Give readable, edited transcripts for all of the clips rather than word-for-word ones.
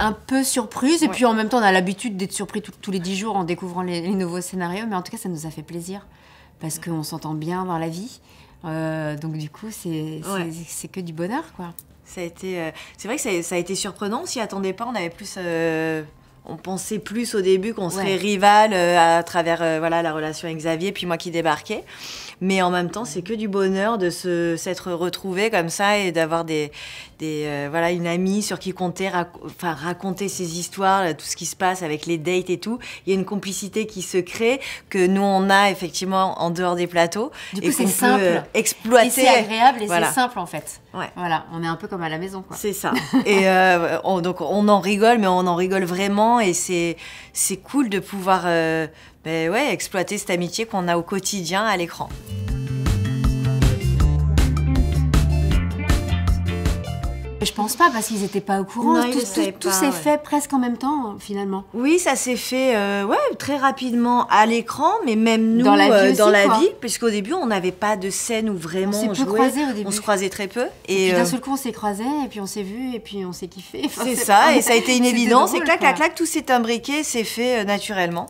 un peu surprise. Et puis en même temps, on a l'habitude d'être surpris tous les 10 jours en découvrant les nouveaux scénarios. Mais en tout cas, ça nous a fait plaisir parce qu'on s'entend bien dans la vie. Donc du coup, c'est que du bonheur, quoi. Ça a été, c'est vrai que ça a été surprenant. On s'y attendait pas. On avait plus... On pensait plus au début qu'on serait rivales à travers la relation avec Xavier, puis moi qui débarquais. Mais en même temps, c'est que du bonheur de s'être retrouvés comme ça et d'avoir une amie sur qui compter, raconter ses histoires, tout ce qui se passe avec les dates et tout. Il y a une complicité qui se crée que nous, on a effectivement en dehors des plateaux. Du coup, c'est simple. Exploiter. Et c'est agréable et c'est simple, en fait. Ouais. Voilà, on est un peu comme à la maison, quoi. C'est ça. Et donc, on en rigole, mais on en rigole vraiment. Et c'est cool de pouvoir exploiter cette amitié qu'on a au quotidien à l'écran. Je pense pas, parce qu'ils n'étaient pas au courant. Non, tout s'est fait presque en même temps, finalement. Oui, ça s'est fait très rapidement à l'écran, mais même nous, dans la vie, puisqu'au début, on n'avait pas de scène où vraiment on s'est peu croisés au début. On se croisait très peu. Et puis d'un seul coup, on s'est croisés, et puis on s'est vus, et puis on s'est kiffé. Enfin, c'est ça, et ça a été une évidence. Et clac, clac, clac, tout s'est imbriqué, c'est fait naturellement.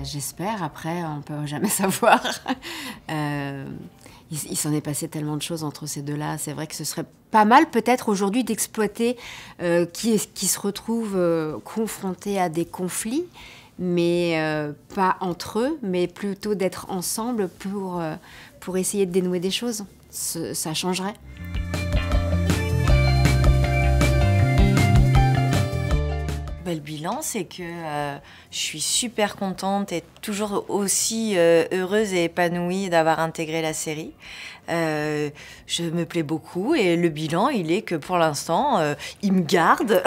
J'espère, après, on peut jamais savoir. Il s'en est passé tellement de choses entre ces deux-là. C'est vrai que ce serait pas mal, peut-être, aujourd'hui, d'exploiter qui se retrouvent confrontés à des conflits, mais pas entre eux, mais plutôt d'être ensemble pour essayer de dénouer des choses. Ça changerait. Le bilan, c'est que je suis super contente et toujours aussi heureuse et épanouie d'avoir intégré la série. Je me plais beaucoup et le bilan, il est que pour l'instant, ils me gardent.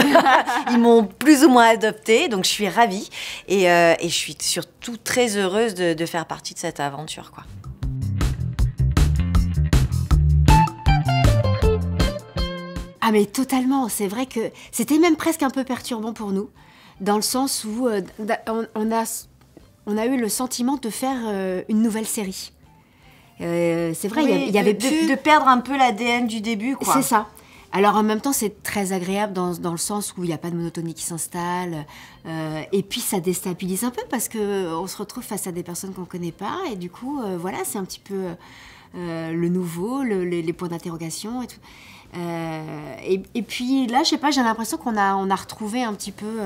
Ils m'ont plus ou moins adoptée, donc je suis ravie. Et je suis surtout très heureuse de faire partie de cette aventure, quoi. Ah mais totalement, c'est vrai que c'était même presque un peu perturbant pour nous, dans le sens où on a eu le sentiment de faire une nouvelle série. C'est vrai, il y avait de perdre un peu l'ADN du début, quoi. C'est ça. Alors en même temps, c'est très agréable dans le sens où il n'y a pas de monotonie qui s'installe. Et puis ça déstabilise un peu parce qu'on se retrouve face à des personnes qu'on ne connaît pas. Et du coup, c'est un petit peu le nouveau, les points d'interrogation et tout. Et puis là, je sais pas, j'ai l'impression qu'on a retrouvé un petit peu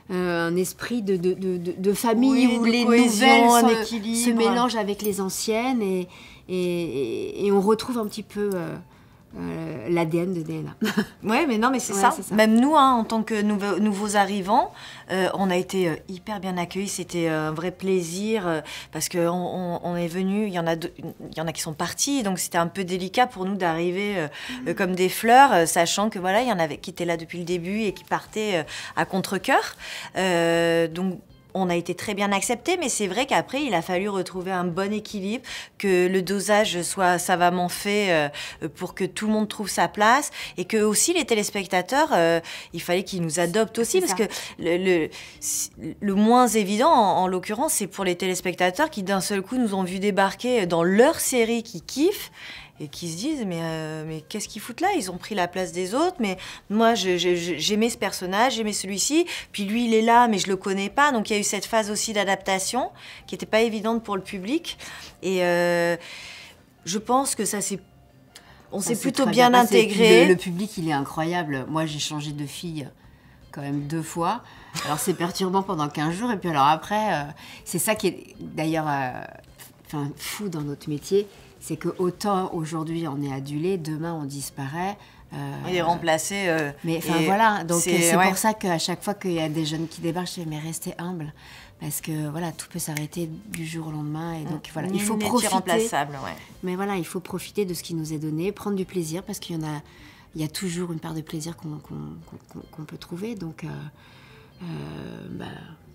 un esprit de famille où les nouvelles se mélangent avec les anciennes et on retrouve un petit peu l'ADN de DNA. Ouais, mais non, mais c'est ça. Même nous, en tant que nouveaux arrivants, on a été hyper bien accueillis. C'était un vrai plaisir parce qu'on est venus, il y en a qui sont partis, donc c'était un peu délicat pour nous d'arriver comme des fleurs, sachant que il y en avait qui étaient là depuis le début et qui partaient à contre-cœur. Donc on a été très bien acceptés, mais c'est vrai qu'après, il a fallu retrouver un bon équilibre, que le dosage soit savamment fait pour que tout le monde trouve sa place, et que aussi les téléspectateurs, il fallait qu'ils nous adoptent aussi, parce que le moins évident, en l'occurrence, c'est pour les téléspectateurs qui d'un seul coup nous ont vu débarquer dans leur série qui kiffent, et qui se disent mais qu'est-ce qu'ils foutent là? Ils ont pris la place des autres, mais moi j'aimais ce personnage, j'aimais celui-ci, puis lui il est là mais je le connais pas, donc il y a eu cette phase aussi d'adaptation qui était pas évidente pour le public, et je pense que ça s'est plutôt bien intégré. Le public il est incroyable. Moi j'ai changé de fille quand même 2 fois. Alors c'est perturbant pendant 15 jours et puis alors après c'est ça qui est d'ailleurs fou dans notre métier. C'est que autant aujourd'hui on est adulé, demain on disparaît. On est remplacé. Mais voilà, donc c'est pour ça qu'à chaque fois qu'il y a des jeunes qui débarquent, je dis mais restez humbles. Parce que tout peut s'arrêter du jour au lendemain. Et donc il faut profiter. Irremplaçable, ouais. Mais il faut profiter de ce qui nous est donné, prendre du plaisir, parce qu'il y a toujours une part de plaisir qu'on peut trouver. Donc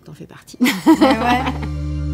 t'en fais partie. Ouais.